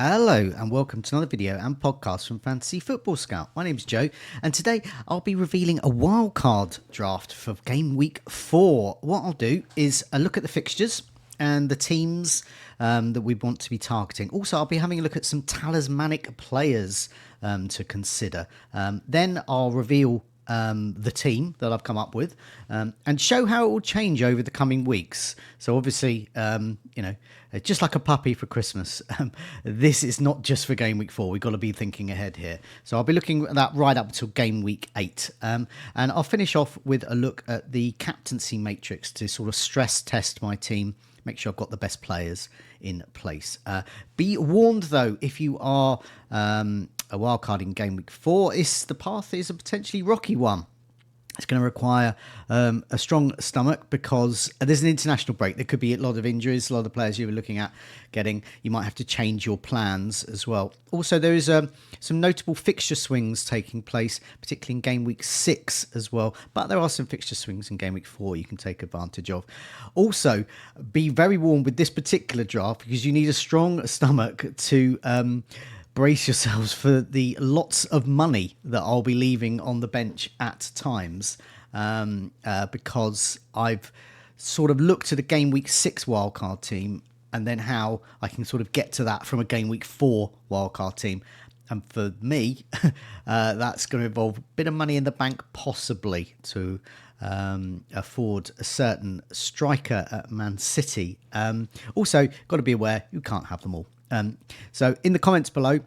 Hello and welcome to another video and podcast from Fantasy Football Scout. My name's Joe and today I'll be revealing a wildcard draft for game week 4. What I'll do is look at the fixtures and the teams that we want to be targeting. Also, I'll be having a look at some talismanic players to consider. Then I'll reveal the team that I've come up with and show how it will change over the coming weeks. So obviously, just like a puppy for Christmas, this is not just for game week 4. We've got to be thinking ahead here. So I'll be looking at that right up until game week 8. And I'll finish off with a look at the captaincy matrix to sort of stress test my team, make sure I've got the best players in place. Be warned, though, if you are a wildcard in game week 4, the path is a potentially rocky one. It's going to require a strong stomach because there's an international break. There could be a lot of injuries, a lot of players you were looking at getting. You might have to change your plans as well. Also, there is some notable fixture swings taking place, particularly in game week 6 as well. But there are some fixture swings in game week 4 you can take advantage of. Also, be very warned with this particular draft because you need a strong stomach to brace yourselves for the lots of money that I'll be leaving on the bench at times because I've sort of looked at a game week 6 wildcard team and then how I can sort of get to that from a game week 4 wildcard team. And for me, that's going to involve a bit of money in the bank, possibly, to afford a certain striker at Man City. Also, got to be aware, you can't have them all. So in the comments below,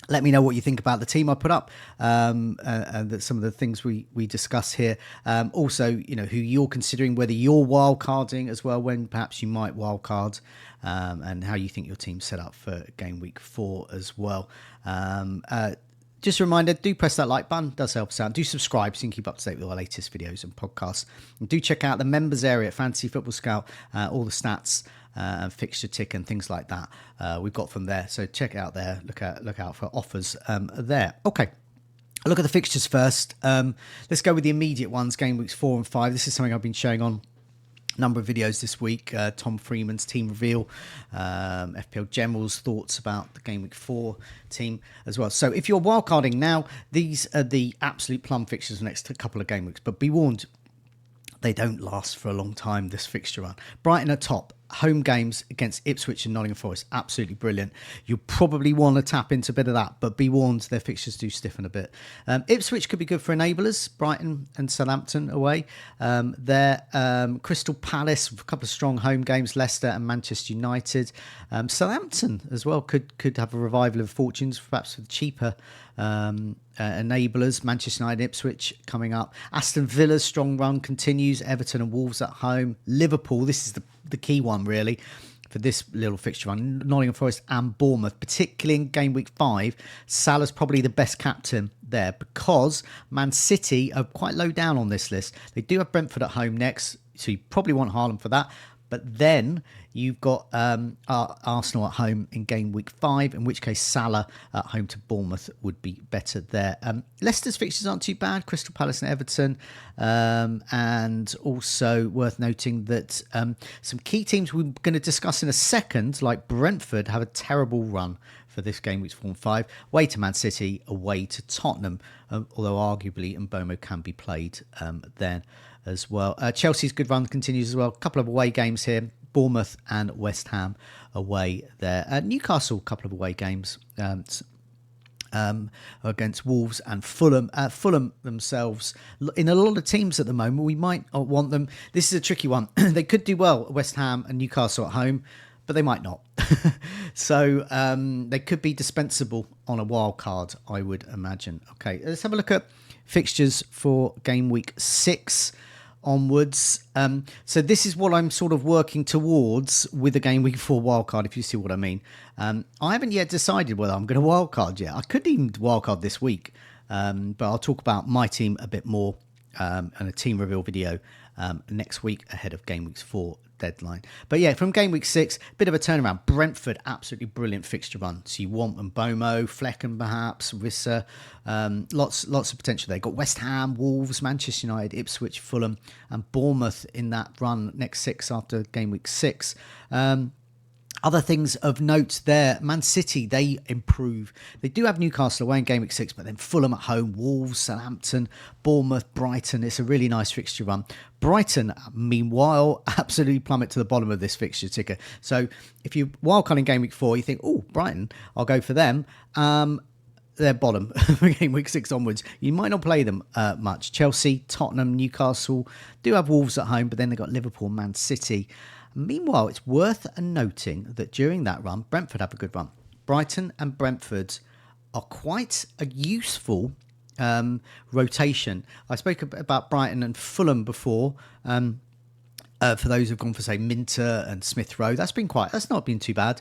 let me know what you think about the team I put up and some of the things we discuss here. Also, who you're considering, whether you're wildcarding as well, when perhaps you might wildcard, and how you think your team's set up for game week 4 as well. Just a reminder, do press that like button, does help us out. Do subscribe so you can keep up to date with our latest videos and podcasts. And do check out the members area at Fantasy Football Scout, all the stats and fixture tick and things like that we've got from there. So check it out there, look out for offers there. Okay. Look at the fixtures first. Let's go with the immediate ones, game weeks 4 and 5. This is something I've been showing on number of videos this week. Tom Freeman's team reveal, FPL General's thoughts about the game week 4 team as well. So if you're wildcarding now, these are the absolute plum fixtures for the next couple of game weeks, but be warned, they don't last for a long time, this fixture run. Brighton at top, home games against Ipswich and Nottingham Forest, absolutely brilliant. You'll probably want to tap into a bit of that, but be warned, their fixtures do stiffen a bit. Ipswich could be good for enablers, Brighton and Southampton away. Crystal Palace, a couple of strong home games, Leicester and Manchester United. Southampton as well could have a revival of fortunes, perhaps with cheaper enablers. Manchester United, Ipswich coming up. Aston Villa's strong run continues. Everton and Wolves at home. Liverpool, this is the key one really for this little fixture run. Nottingham Forest and Bournemouth, particularly in game week 5. Salah's probably the best captain there because Man City are quite low down on this list. They do have Brentford at home next, so you probably want Haaland for that. But then you've got Arsenal at home in game week 5, in which case Salah at home to Bournemouth would be better there. Leicester's fixtures aren't too bad, Crystal Palace and Everton. And also worth noting that some key teams we're going to discuss in a second, like Brentford, have a terrible run for this game week 4 and 5. Away to Man City, away to Tottenham, although arguably Mbomo can be played then as well. Chelsea's good run continues as well. A couple of away games here. Bournemouth and West Ham away there. Newcastle, a couple of away games against Wolves and Fulham. Fulham themselves, in a lot of teams at the moment, we might want them. This is a tricky one. They could do well, West Ham and Newcastle at home, but they might not. So they could be dispensable on a wild card, I would imagine. Okay, let's have a look at fixtures for game week 6 onwards. So this is what I'm sort of working towards with the game week 4 wildcard, if you see what I mean. I haven't yet decided whether I'm going to wildcard yet. I could even wildcard this week, but I'll talk about my team a bit more and a team reveal video next week ahead of game week 4 deadline. But yeah, from game week 6, bit of a turnaround. Brentford, absolutely brilliant fixture run. So you want Mbomo, Flecken perhaps, Rissa, lots of potential there. Got West Ham, Wolves, Manchester United, Ipswich, Fulham and Bournemouth in that run next 6 after game week 6. Other things of note there, Man City, they improve. They do have Newcastle away in Game Week 6, but then Fulham at home, Wolves, Southampton, Bournemouth, Brighton. It's a really nice fixture run. Brighton, meanwhile, absolutely plummet to the bottom of this fixture ticker. So if you wildcard in Game Week 4, you think, oh, Brighton, I'll go for them. They're bottom Game Week 6 onwards. You might not play them much. Chelsea, Tottenham, Newcastle do have Wolves at home, but then they've got Liverpool, Man City. Meanwhile, it's worth noting that during that run, Brentford have a good run. Brighton and Brentford are quite a useful rotation. I spoke about Brighton and Fulham before. For those who've gone for, say, Minter and Smith Rowe, that's not been too bad.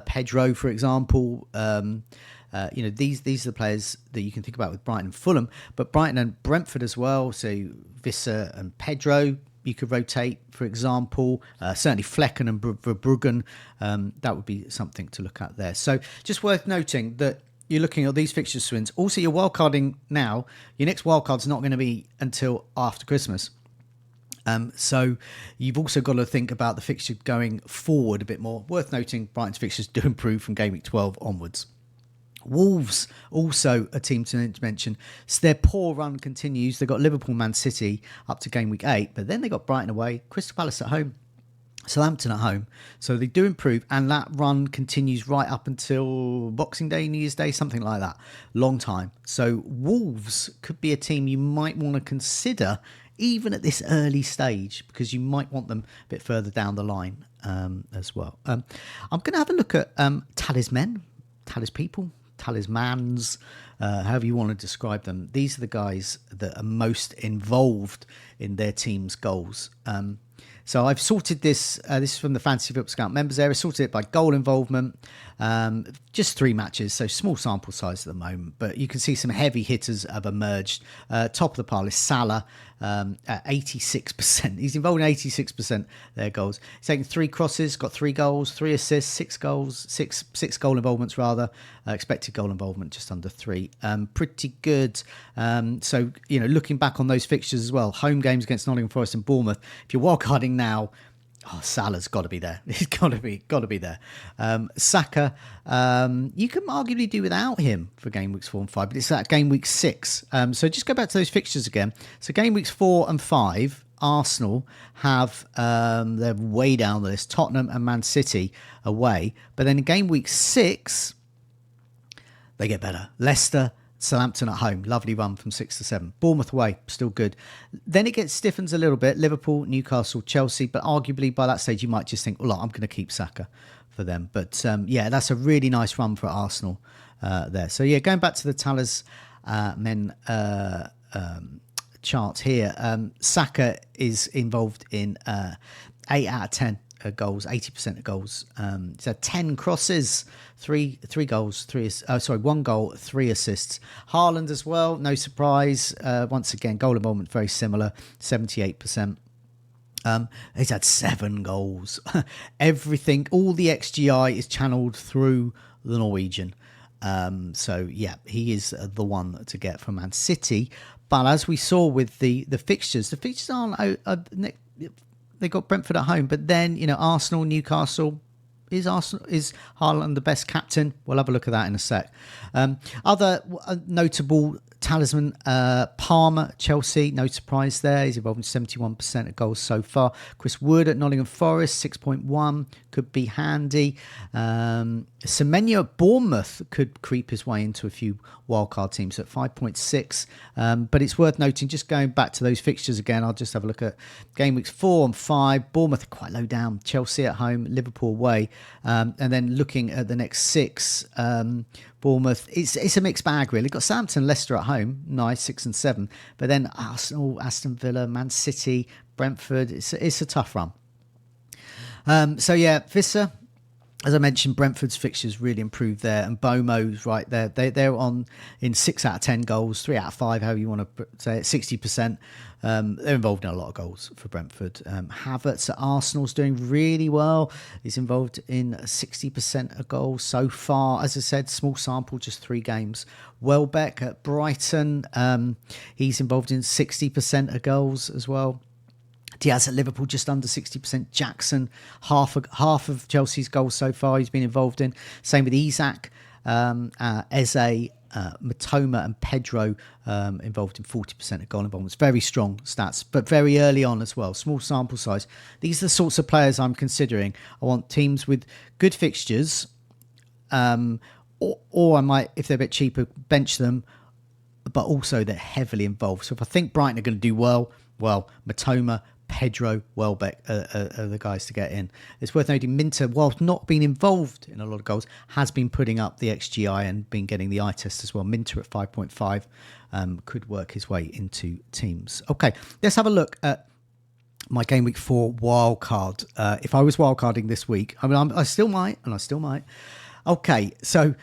Pedro, for example, these are the players that you can think about with Brighton and Fulham, but Brighton and Brentford as well. So Visser and Pedro, you could rotate, for example. Certainly Flecken and Verbruggen, that would be something to look at there. So just worth noting that you're looking at these fixture swings. Also, you're wildcarding now. Your next wildcard's not going to be until after Christmas. So you've also got to think about the fixture going forward a bit more. Worth noting, Brighton's fixtures do improve from Game Week 12 onwards. Wolves, also a team to mention. So their poor run continues. They've got Liverpool, Man City up to Game Week 8, but then they got Brighton away, Crystal Palace at home, Southampton at home. So they do improve, and that run continues right up until Boxing Day, New Year's Day, something like that. Long time. So Wolves could be a team you might want to consider even at this early stage, because you might want them a bit further down the line as well. I'm going to have a look at Talismen, Talismans, however you want to describe them. These are the guys that are most involved in their team's goals. So I've sorted this. This is from the Fantasy Football Scout members area. Sorted it by goal involvement. Just 3 matches, so small sample size at the moment. But you can see some heavy hitters have emerged. Top of the pile is Salah at 86%. He's involved in 86% of their goals. He's taken 3 crosses, got 3 goals, 3 assists, 6 goals, six goal involvements rather. Expected goal involvement just under 3. Pretty good. So looking back on those fixtures as well, home games against Nottingham Forest and Bournemouth. If you're wildcarding now, Salah's got to be there. He's got to be there. Saka, you can arguably do without him for Game Weeks 4 and 5, but it's that Game Week 6. So just go back to those fixtures again. So Game Weeks 4 and 5, Arsenal have, they're way down the list, Tottenham and Man City away. But then in Game Week 6, they get better. Leicester, Southampton at home, lovely run from 6 to 7. Bournemouth away, still good. Then it stiffens a little bit. Liverpool, Newcastle, Chelsea, but arguably by that stage you might just think, well, I'm going to keep Saka for them. But that's a really nice run for Arsenal there. So going back to the Talismen chart here, Saka is involved in 8 out of 10 goals, 80% of goals. He's had 10 crosses, three goals, 1 goal, 3 assists. HAALAND as well, no surprise. Once again, goal involvement very similar, 78%. He's had 7 goals. Everything, all the XGI is channeled through the Norwegian. He is the one to get from Man City. But as we saw with the fixtures aren't. They got Brentford at home, but then Arsenal, Newcastle. Is HAALAND the best captain? We'll have a look at that in a sec. Other notable Talismen, Palmer, Chelsea, no surprise there. He's involved in 71% of goals so far. Chris Wood at Nottingham Forest, 6.1, could be handy. Semenyo at Bournemouth could creep his way into a few wildcard teams at 5.6. But it's worth noting, just going back to those fixtures again, I'll just have a look at Game Weeks 4 and 5. Bournemouth are quite low down. Chelsea at home, Liverpool away. And then looking at the next 6, Bournemouth, it's a mixed bag really. Got Southampton, Leicester at home, nice, 6 and 7. But then Arsenal, Aston Villa, Man City, Brentford, it's a tough run. Visser, as I mentioned, Brentford's fixtures really improved there, and Bomo's right there. They're on in 6 out of 10 goals, 3 out of 5, however you want to say it, 60%. They're involved in a lot of goals for Brentford. Havertz at Arsenal's doing really well. He's involved in 60% of goals so far. As I said, small sample, just 3 games. Welbeck at Brighton, he's involved in 60% of goals as well. Diaz at Liverpool just under 60%. Jackson, half of Chelsea's goals so far he's been involved in. Same with Isak, Eze, Matoma and Pedro involved in 40% of goal involvements. Very strong stats, but very early on as well. Small sample size. These are the sorts of players I'm considering. I want teams with good fixtures, or I might, if they're a bit cheaper, bench them, but also they're heavily involved. So if I think Brighton are going to do well, Matoma, Pedro, Welbeck are the guys to get in. It's worth noting Minter, whilst not being involved in a lot of goals, has been putting up the XGI and been getting the eye test as well. Minter at 5.5 could work his way into teams. Okay, let's have a look at my Game Week 4 wildcard. If I was wildcarding this week, I mean, I still might. Okay, so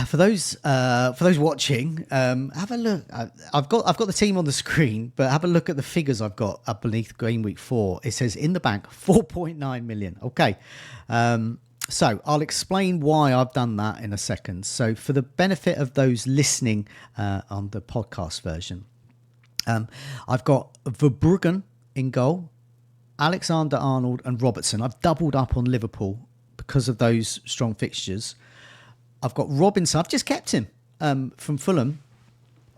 for those watching, have a look. I've got the team on the screen, but have a look at the figures I've got up beneath Game Week 4. It says in the bank 4.9 million. Okay, so I'll explain why I've done that in a second. So for the benefit of those listening on the podcast version, I've got Verbruggen in goal, Alexander-Arnold and Robertson. I've doubled up on Liverpool because of those strong fixtures. I've got Robinson. I've just kept him from Fulham.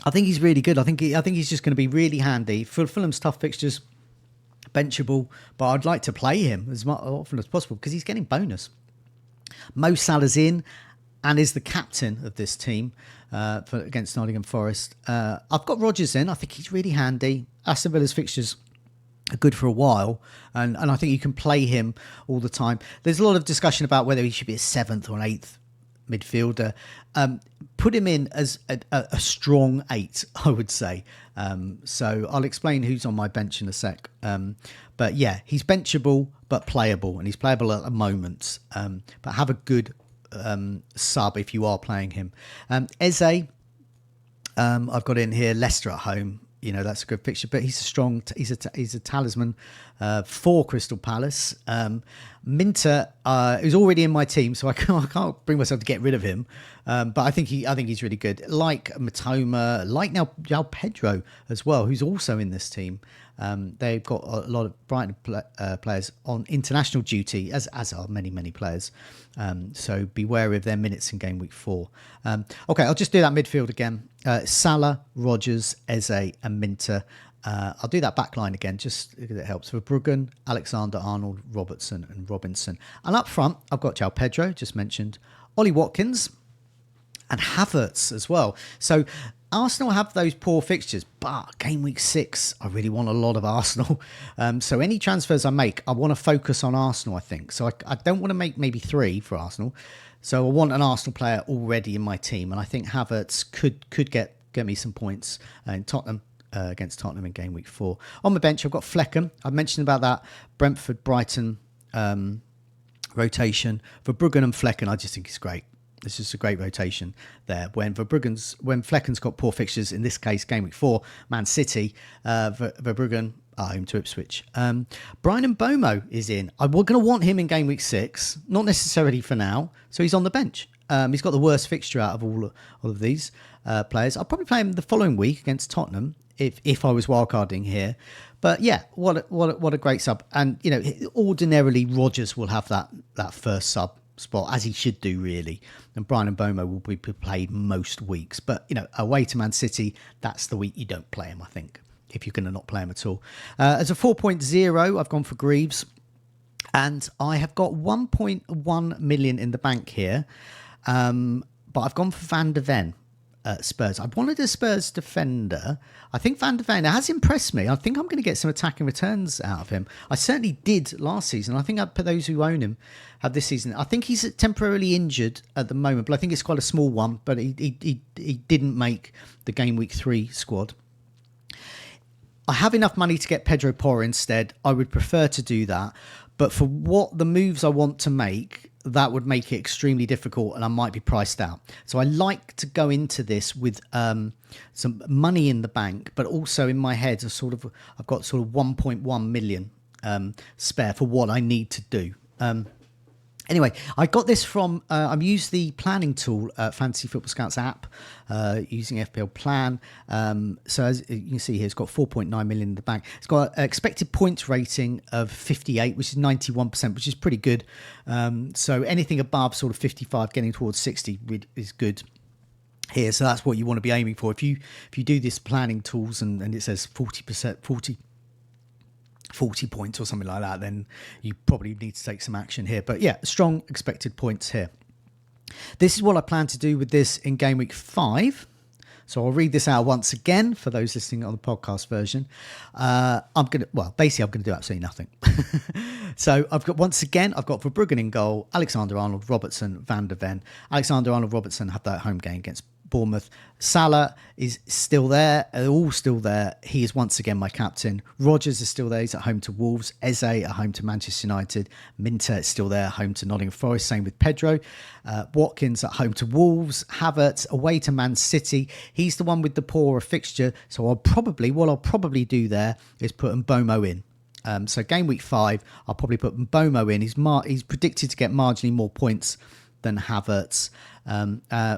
I think he's really good. I think he's just going to be really handy. Fulham's tough fixtures, benchable, but I'd like to play him as often as possible because he's getting bonus. Mo Salah's in and is the captain of this team against Nottingham Forest. I've got Rodgers in. I think he's really handy. Aston Villa's fixtures are good for a while, and I think you can play him all the time. There's a lot of discussion about whether he should be a 7th or an 8th midfielder. Put him in as a strong 8, I would say. So I'll explain who's on my bench in a sec. But yeah, he's benchable but playable, and he's playable at the moment. But have a good sub if you are playing him. Eze, I've got in here Leicester at home. You know, that's a good picture, but he's a strong, he's a talisman for Crystal Palace. Minter is already in my team, so I can't bring myself to get rid of him. But I think he's really good. Like Matoma, like now Pedro as well, who's also in this team. They've got a lot of Brighton players on international duty, as are many players. So be wary of their minutes in Game Week 4. Okay, I'll just do that midfield again. Salah, Rodgers, Eze and Minter. I'll do that back line again, just because it helps. Verbruggen, Alexander-Arnold, Robertson and Robinson. And up front, I've got João Pedro, just mentioned, Ollie Watkins and Havertz as well. So Arsenal have those poor fixtures, but Game Week 6, I really want a lot of Arsenal. So any transfers I make, I want to focus on Arsenal, I think. So I don't want to make maybe 3 for Arsenal. So I want an Arsenal player already in my team. And I think Havertz could get me some points in Tottenham. Against Tottenham in Game Week 4. On my bench, I've got Flecken. I've mentioned about that Brentford-Brighton rotation. Verbruggen and Flecken, I just think it's great. It's just a great rotation there. When Flecken's got poor fixtures, in this case, Game Week 4, Man City, Verbruggen are home to Ipswich. Brian Mbomo is in. I'm going to want him in Game Week 6, not necessarily for now, so he's on the bench. He's got the worst fixture out of all of these players. I'll probably play him the following week against Tottenham if I was wildcarding here. But yeah, what a great sub. And you know, ordinarily Rodgers will have that first sub spot, as he should do really. And Brian Mbomo will be played most weeks. But you know, away to Man City, that's the week you don't play him, I think, if you're going to not play him at all. As a 4.0, I've gone for Greaves. And I have got 1.1 million in the bank here. But I've gone for Van der Ven at Spurs. I wanted a Spurs defender. I think Van der Ven has impressed me. I think I'm going to get some attacking returns out of him. I certainly did last season. I think those who own him have this season. I think he's temporarily injured at the moment, but I think it's quite a small one. But he didn't make the Game Week 3 squad. I have enough money to get Pedro Porro instead. I would prefer to do that. But for what the moves I want to make, that would make it extremely difficult and I might be priced out. So I like to go into this with some money in the bank, but also in my head, I've got sort of 1.1 million spare for what I need to do. Anyway, I got this from, I'm used the planning tool, Fantasy Football Scouts app, using FPL Plan. So as you can see here, it's got 4.9 million in the bank. It's got an expected points rating of 58, which is 91%, which is pretty good. So anything above sort of 55, getting towards 60 is good here. So that's what you want to be aiming for. If you do this planning tools and it says 40%, 40 points or something like that, then you probably need to take some action here. But yeah, strong expected points here. This is what I plan to do with this in game week 5. So I'll read this out once again for those listening on the podcast version. I'm going to do absolutely nothing. So I've got Verbruggen in goal, Alexander-Arnold, Robertson, Van der Ven. Alexander-Arnold, Robertson have that home game against Bournemouth. Salah is still there. They're all still there. He is once again my captain. Rodgers is still there. He's at home to Wolves. Eze at home to Manchester United. Minter is still there, home to Nottingham Forest. Same with Pedro. Watkins at home to Wolves. Havertz away to Man City. He's the one with the poorer fixture. So what I'll probably do there is put Mbomo in. So game week 5, I'll probably put Mbomo in. He's predicted to get marginally more points than Havertz.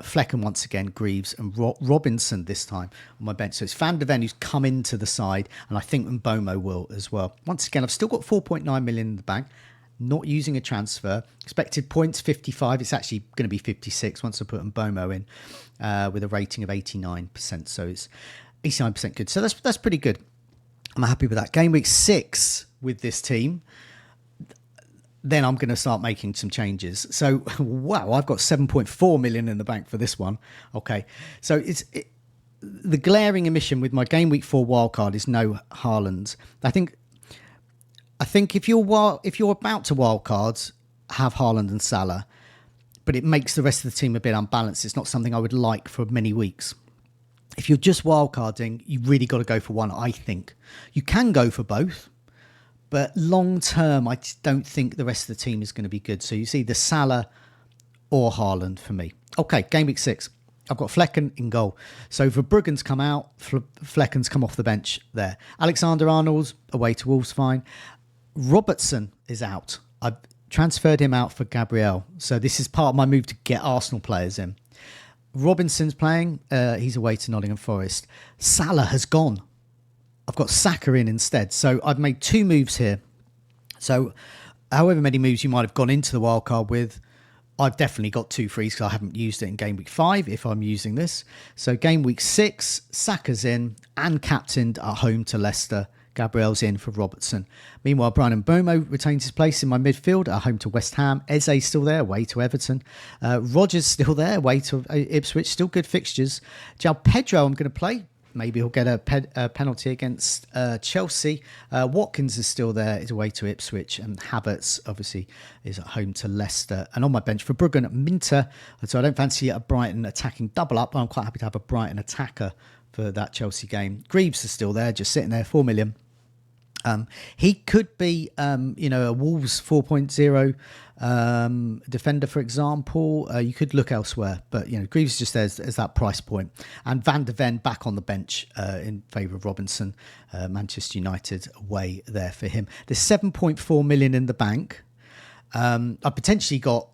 Flecken once again, Greaves and Robinson this time on my bench. So it's Van der Ven who's come into the side, and I think Mbomo will as well. Once again, I've still got 4.9 million in the bank, not using a transfer. Expected points 55. It's actually going to be 56 once I put Mbomo in, with a rating of 89%. So it's 89% good. So that's pretty good. I'm happy with that. Game week 6 with this team, then I'm going to start making some changes. So, wow, I've got 7.4 million in the bank for this one. Okay, so the glaring omission with my game week 4 wildcard is no Haaland. I think if you're about to wildcard, have Haaland and Salah, but it makes the rest of the team a bit unbalanced. It's not something I would like for many weeks. If you're just wildcarding, you really got to go for one, I think. You can go for both, but long term, I just don't think the rest of the team is going to be good. So you see the Salah or Haaland for me. Okay, game week 6. I've got Flecken in goal. So Verbruggen's come out. Flecken's come off the bench there. Alexander-Arnold away to Wolves, fine. Robertson is out. I've transferred him out for Gabriel. So this is part of my move to get Arsenal players in. Robinson's playing. He's away to Nottingham Forest. Salah has gone. I've got Saka in instead. So I've made 2 moves here. So however many moves you might have gone into the wildcard with, I've definitely got 2 frees because I haven't used it in game week 5 if I'm using this. So game week 6, Saka's in and captained at home to Leicester. Gabriel's in for Robertson. Meanwhile, Brian Mbomo retains his place in my midfield at home to West Ham. Eze's still there, away to Everton. Rodgers still there, away to Ipswich. Still good fixtures. João Pedro I'm going to play. Maybe he'll get a penalty against Chelsea. Watkins is still there, is away to Ipswich. And Havertz, obviously, is at home to Leicester. And on my bench for Verbruggen, Minter. So I don't fancy a Brighton attacking double up, but I'm quite happy to have a Brighton attacker for that Chelsea game. Greaves is still there, just sitting there, 4 million. He could be, a Wolves 4.0 defender, for example. You could look elsewhere, but Greaves is just there as that price point. And Van der Ven back on the bench in favour of Robinson. Manchester United away there for him. There's 7.4 million in the bank. I potentially going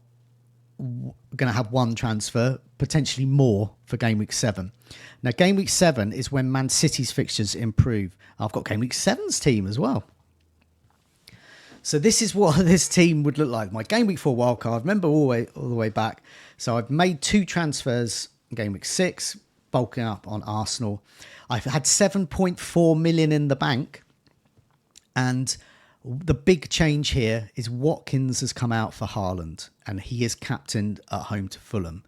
to have 1 transfer, potentially more for game week 7. Now, game week 7 is when Man City's fixtures improve. I've got game week 7's team as well. So this is what this team would look like. My game week 4 wildcard, remember all the way back. So I've made 2 transfers in game week 6, bulking up on Arsenal. I've had 7.4 million in the bank. And the big change here is Watkins has come out for Haaland, and he is captained at home to Fulham.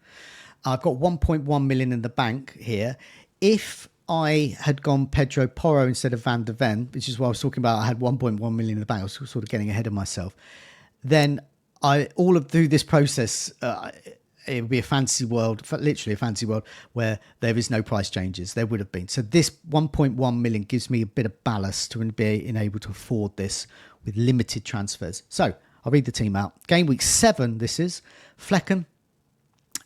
I've got 1.1 million in the bank here. If I had gone Pedro Porro instead of Van der Ven, which is what I was talking about, I had 1.1 million in the bank. I was sort of getting ahead of myself. Then through this process, it would be a fantasy world, literally a fantasy world, where there is no price changes. There would have been. So this 1.1 million gives me a bit of ballast to be able to afford this with limited transfers. So I'll read the team out. Game week 7, this is Flecken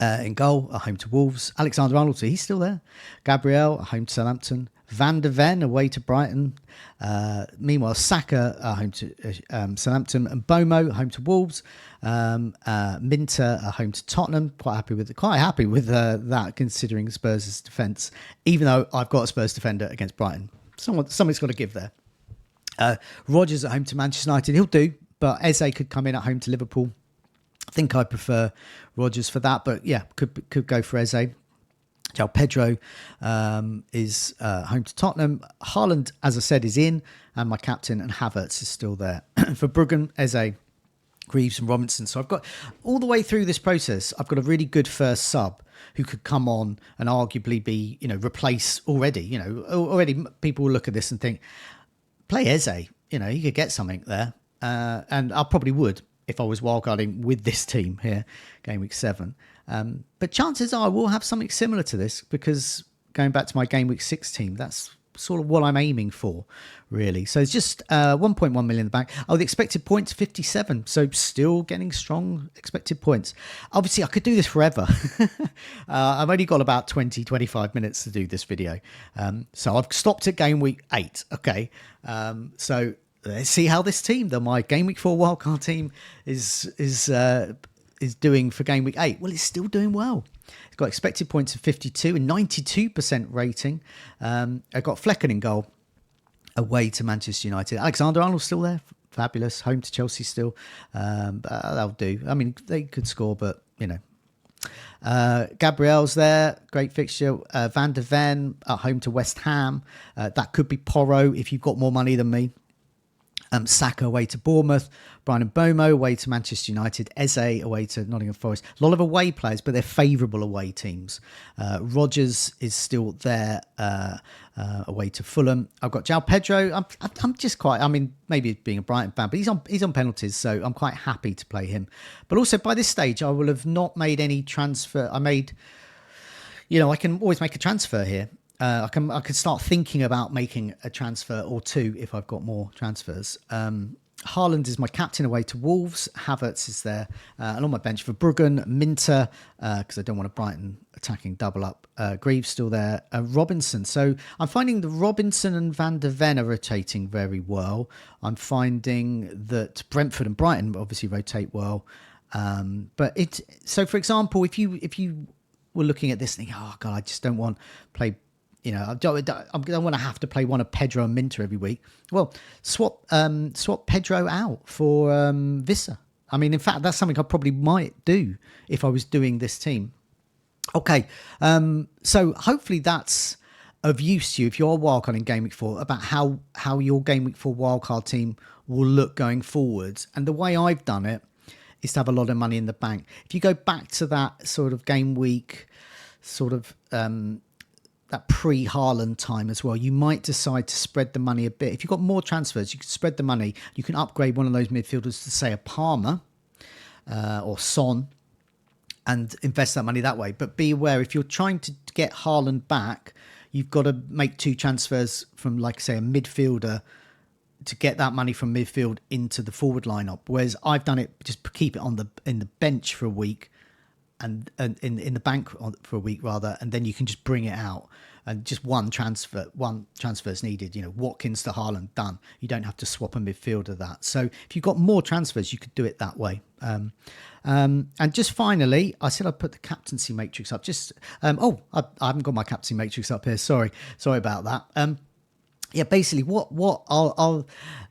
in goal, at home to Wolves. Alexander-Arnold, so he's still there. Gabriel, at home to Southampton. Van der Ven away to Brighton. Meanwhile, Saka home to Southampton, and Bomo home to Wolves. Minter home to Tottenham. Quite happy with that, considering Spurs' defence. Even though I've got a Spurs defender against Brighton, something's got to give there. Rodgers at home to Manchester United. He'll do, but Eze could come in at home to Liverpool. I think I prefer Rodgers for that, but yeah, could go for Eze. João Pedro is home to Tottenham. Haaland, as I said, is in, and my captain, and Havertz is still there. For Bruggen, Eze, Greaves and Robinson. So I've got, all the way through this process, I've got a really good first sub who could come on and arguably be, replace already. Already people will look at this and think, play Eze, you could get something there. And I probably would if I was wildcarding with this team here, game week 7. But chances are I will have something similar to this, because going back to my game week 6 team, that's sort of what I'm aiming for, really. So it's just 1.1 million in the bank. The expected points, 57. So still getting strong expected points. Obviously, I could do this forever. I've only got about 20, 25 minutes to do this video. So I've stopped at game week 8. Okay. So let's see how this team, my game week 4 wildcard team, is doing for game week 8. Well, it's still doing well. It's got expected points of 52 and 92% rating. I got Flecken in goal away to Manchester United. Alexander-Arnold's still there. Fabulous. Home to Chelsea still. But that'll do. I mean, they could score, but, Gabriel's there. Great fixture. Van der Ven at home to West Ham. That could be Porro if you've got more money than me. Saka away to Bournemouth, Brian Mbomo away to Manchester United, Eze away to Nottingham Forest. A lot of away players, but they're favourable away teams. Rodgers is still there away to Fulham. I've got João Pedro. I'm just quite, maybe being a Brighton fan, but he's on penalties, so I'm quite happy to play him. But also by this stage, I will have not made any transfer. I can always make a transfer here. I can start thinking about making a transfer or two if I've got more transfers. Haaland is my captain away to Wolves. Havertz is there. And on my bench for Bruggen, Minter, because I don't want a Brighton attacking double up. Greaves still there. Robinson. So I'm finding the Robinson and Van der Ven are rotating very well. I'm finding that Brentford and Brighton obviously rotate well. So for example, if you were looking at this and thinking, oh God, I just don't want to play, I don't want to have to play one of Pedro and Minter every week. Well, swap Pedro out for Vissa. In fact, that's something I probably might do if I was doing this team. Okay, so hopefully that's of use to you if you're a wildcard in Game Week 4, about how your Game Week 4 wildcard team will look going forwards. And the way I've done it is to have a lot of money in the bank. If you go back to that sort of game week, that pre-HAALAND time as well, you might decide to spread the money a bit. If you've got more transfers, you can spread the money. You can upgrade one of those midfielders to, say, a Palmer or Son and invest that money that way. But be aware, if you're trying to get HAALAND back, you've got to make 2 transfers from, like, say, a midfielder to get that money from midfield into the forward lineup. Whereas I've done it, just keep it in the bench for a week, and in the bank for a week rather, and then you can just bring it out, and just one transfer is needed. Watkins to Haaland, done. You don't have to swap a midfielder that. So if you've got more transfers, you could do it that way. And just finally, I said I'd put the captaincy matrix up. I haven't got my captaincy matrix up here. Sorry about that. Yeah, basically,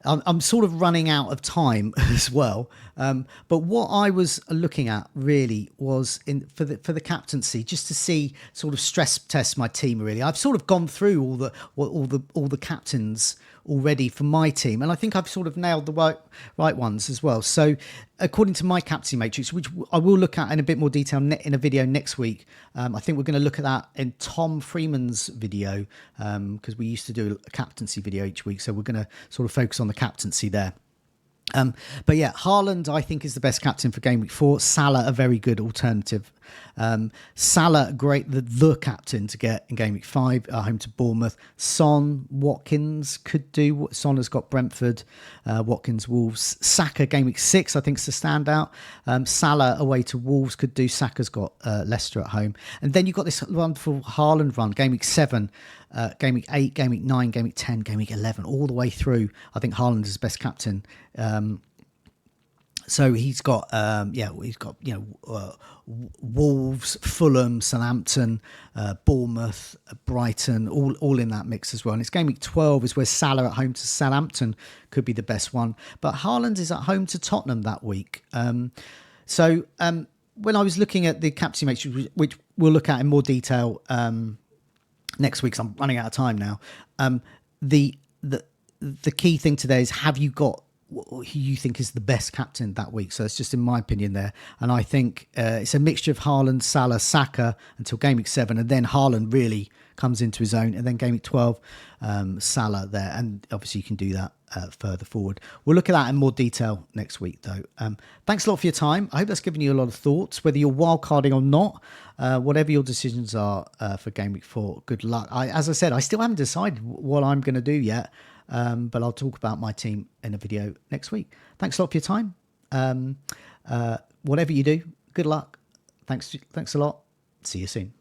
I'm sort of running out of time as well. But what I was looking at really was for the captaincy, just to see, sort of stress test my team. Really, I've sort of gone through all the captains already for my team, and I think I've sort of nailed the right ones as well. So, according to my captaincy matrix, which I will look at in a bit more detail in a video next week, I think we're going to look at that in Tom Freeman's video, because we used to do a captaincy video each week. So we're going to sort of focus on the captaincy there. But yeah, Haaland, I think, is the best captain for Game Week 4. Salah, a very good alternative. Salah, great, the captain to get in Game Week 5, home to Bournemouth. Son, Watkins could do. Son has got Brentford, Watkins, Wolves. Saka, Game Week 6, I think, is the standout. Salah away to Wolves could do. Saka's got Leicester at home. And then you've got this wonderful Haaland run, Game Week 7. Game week 8, game week 9, game week 10, game week 11, all the way through. I think Haaland is best captain. So he's got, Wolves, Fulham, Southampton, Bournemouth, Brighton, all in that mix as well. And it's game week 12 is where Salah at home to Southampton could be the best one. But Haaland is at home to Tottenham that week. When I was looking at the captaincy matrix, which we'll look at in more detail next week, 'cause I'm running out of time now. The key thing today is, have you got who you think is the best captain that week? So it's just in my opinion there. And I think it's a mixture of Haaland, Salah, Saka until game week 7. And then Haaland really comes into his own. And then game week 12, Salah there. And obviously you can do that further forward. We'll look at that in more detail next week though. Thanks a lot for your time. I hope that's given you a lot of thoughts, whether you're wildcarding or not. Whatever your decisions are for game week 4, good luck. As I said, I still haven't decided what I'm going to do yet. But I'll talk about my team in a video next week. Thanks a lot for your time. Whatever you do, good luck. Thanks a lot. See you soon.